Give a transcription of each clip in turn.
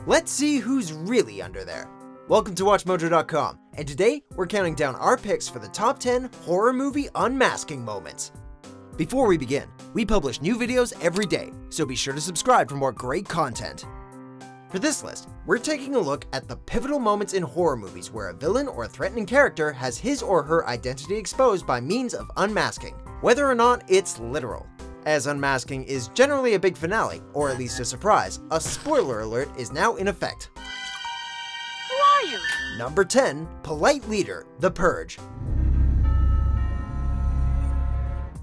Let's see who's really under there. Welcome to WatchMojo.com, and today we're counting down our picks for the top 10 horror movie unmasking moments. Before we begin, we publish new videos every day, so be sure to subscribe for more great content. For this list, we're taking a look at the pivotal moments in horror movies where a villain or threatening character has his or her identity exposed by means of unmasking, whether or not it's literal. As unmasking is generally a big finale, or at least a surprise, a spoiler alert is now in effect. Who are you? Number 10, Polite Leader, The Purge.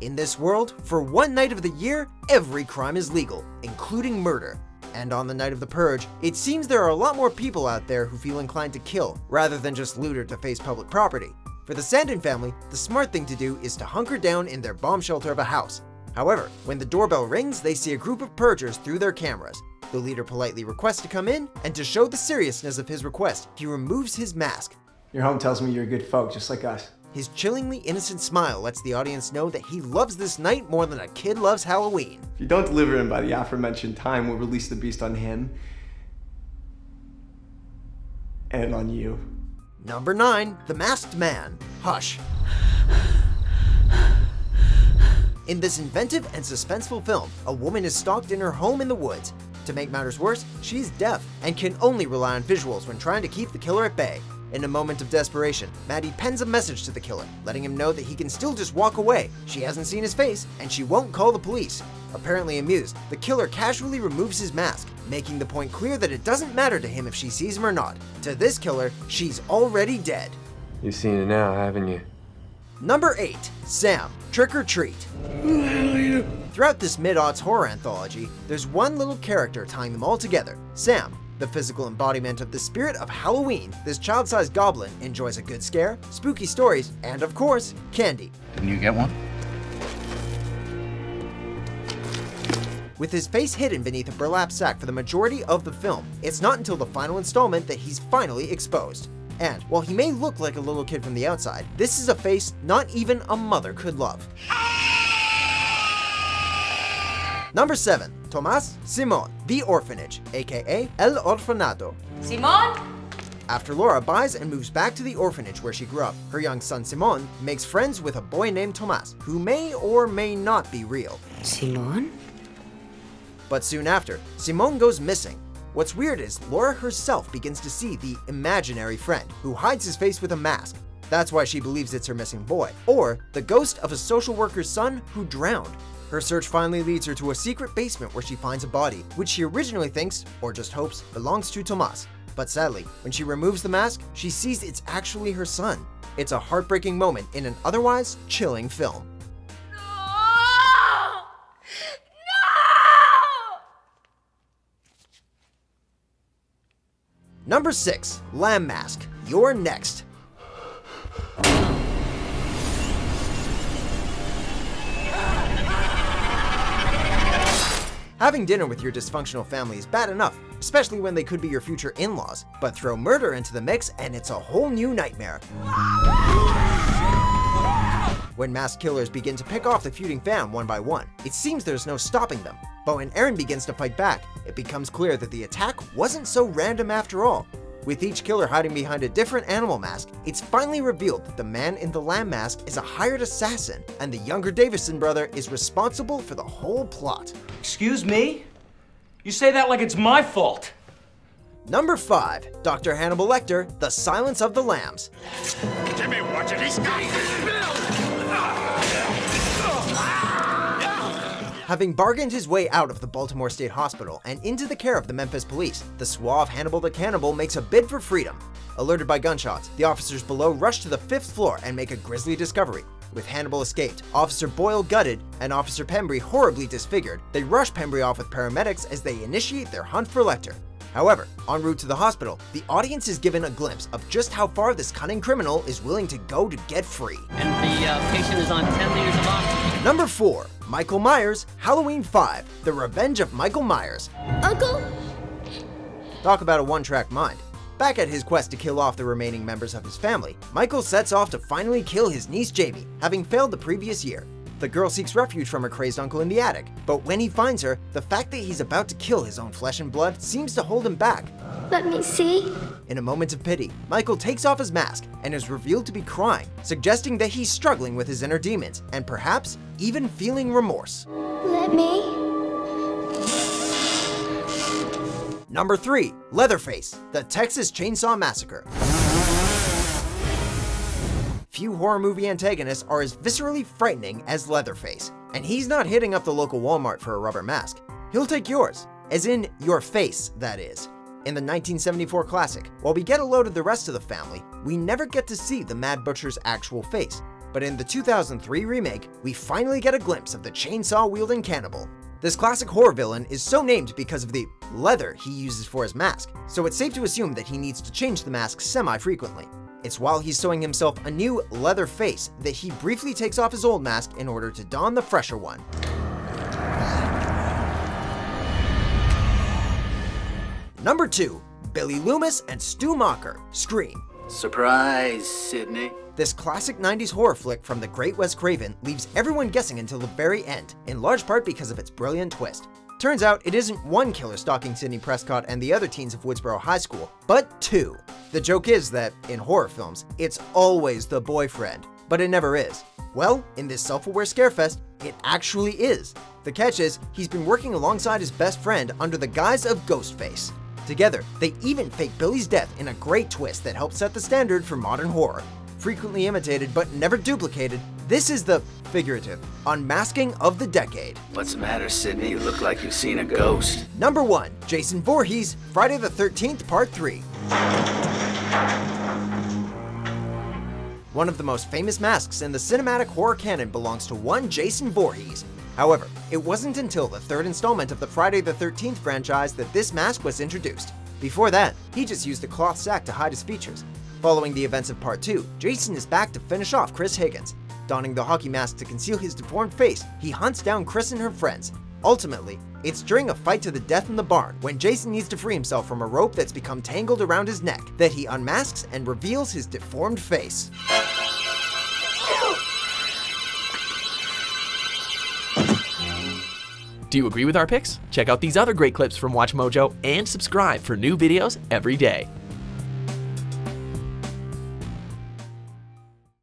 In this world, for one night of the year, every crime is legal, including murder. And on the night of the Purge, it seems there are a lot more people out there who feel inclined to kill, rather than just loot or deface public property. For the Sandin family, the smart thing to do is to hunker down in their bomb shelter of a house. However, when the doorbell rings, they see a group of purgers through their cameras. The leader politely requests to come in, and to show the seriousness of his request, he removes his mask. Your home tells me you're good folk, just like us. His chillingly innocent smile lets the audience know that he loves this night more than a kid loves Halloween. If you don't deliver him by the aforementioned time, we'll release the beast on him. And on you. Number 9, The Masked Man, Hush. In this inventive and suspenseful film, a woman is stalked in her home in the woods. To make matters worse, she's deaf and can only rely on visuals when trying to keep the killer at bay. In a moment of desperation, Maddie pens a message to the killer, letting him know that he can still just walk away. She hasn't seen his face, and she won't call the police. Apparently amused, the killer casually removes his mask, making the point clear that it doesn't matter to him if she sees him or not. To this killer, she's already dead. You've seen it now, haven't you? Number 8, Sam, Trick or Treat. Throughout this mid-aughts horror anthology, there's one little character tying them all together, Sam. The physical embodiment of the spirit of Halloween, this child-sized goblin enjoys a good scare, spooky stories, and of course, candy. Didn't you get one? With his face hidden beneath a burlap sack for the majority of the film, it's not until the final installment that he's finally exposed. And while he may look like a little kid from the outside, this is a face not even a mother could love. Number 7, Tomás Simón, The Orphanage, aka El Orfanato. Simón? After Laura buys and moves back to the orphanage where she grew up, her young son Simón makes friends with a boy named Tomás, who may or may not be real. Simón? But soon after, Simón goes missing. What's weird is Laura herself begins to see the imaginary friend, who hides his face with a mask. That's why she believes it's her missing boy, or the ghost of a social worker's son who drowned. Her search finally leads her to a secret basement where she finds a body, which she originally thinks, or just hopes, belongs to Tomás. But sadly, when she removes the mask, she sees it's actually her son. It's a heartbreaking moment in an otherwise chilling film. No! Number 6, Lamb Mask, You're Next. Having dinner with your dysfunctional family is bad enough, especially when they could be your future in-laws, but throw murder into the mix and it's a whole new nightmare. When masked killers begin to pick off the feuding fam one by one, it seems there's no stopping them. But when Aaron begins to fight back, it becomes clear that the attack wasn't so random after all. With each killer hiding behind a different animal mask, it's finally revealed that the man in the lamb mask is a hired assassin, and the younger Davison brother is responsible for the whole plot. Excuse me? You say that like it's my fault. Number 5, Dr. Hannibal Lecter, The Silence of the Lambs. Jimmy, watch it, he's got Having bargained his way out of the Baltimore State Hospital and into the care of the Memphis police, the suave Hannibal the Cannibal makes a bid for freedom. Alerted by gunshots, the officers below rush to the 5th floor and make a grisly discovery. With Hannibal escaped, Officer Boyle gutted, and Officer Pembry horribly disfigured, they rush Pembry off with paramedics as they initiate their hunt for Lecter. However, en route to the hospital, the audience is given a glimpse of just how far this cunning criminal is willing to go to get free. And the patient is on 10 liters of oxygen. Number 4, Michael Myers, Halloween 5, The Revenge of Michael Myers. Uncle? Talk about a one-track mind. Back at his quest to kill off the remaining members of his family, Michael sets off to finally kill his niece Jamie, having failed the previous year. The girl seeks refuge from her crazed uncle in the attic, but when he finds her, the fact that he's about to kill his own flesh and blood seems to hold him back. Let me see. In a moment of pity, Michael takes off his mask and is revealed to be crying, suggesting that he's struggling with his inner demons and perhaps even feeling remorse. Let me. Number 3. Leatherface, the Texas Chainsaw Massacre. Few horror movie antagonists are as viscerally frightening as Leatherface, and he's not hitting up the local Walmart for a rubber mask. He'll take yours, as in your face, that is. In the 1974 classic, while we get a load of the rest of the family, we never get to see the Mad Butcher's actual face. But in the 2003 remake, we finally get a glimpse of the chainsaw-wielding cannibal. This classic horror villain is so named because of the leather he uses for his mask, so it's safe to assume that he needs to change the mask semi-frequently. It's while he's sewing himself a new leather face that he briefly takes off his old mask in order to don the fresher one. Number 2. Billy Loomis and Stu Macher, Scream. Surprise, Sidney. This classic 90s horror flick from the great Wes Craven leaves everyone guessing until the very end, in large part because of its brilliant twist. Turns out it isn't one killer stalking Sidney Prescott and the other teens of Woodsboro High School, but 2. The joke is that, in horror films, it's always the boyfriend, but it never is. Well, in this self-aware scarefest, it actually is. The catch is, he's been working alongside his best friend under the guise of Ghostface. Together, they even fake Billy's death in a great twist that helps set the standard for modern horror. Frequently imitated but never duplicated, this is the figurative unmasking of the decade. What's the matter, Sidney? You look like you've seen a ghost. Number 1. Jason Voorhees, Friday the 13th Part 3. One of the most famous masks in the cinematic horror canon belongs to one Jason Voorhees. However, it wasn't until the 3rd installment of the Friday the 13th franchise that this mask was introduced. Before that, he just used a cloth sack to hide his features. Following the events of Part 2, Jason is back to finish off Chris Higgins. Donning the hockey mask to conceal his deformed face, he hunts down Chris and her friends. Ultimately, it's during a fight to the death in the barn, when Jason needs to free himself from a rope that's become tangled around his neck, that he unmasks and reveals his deformed face. Do you agree with our picks? Check out these other great clips from WatchMojo and subscribe for new videos every day.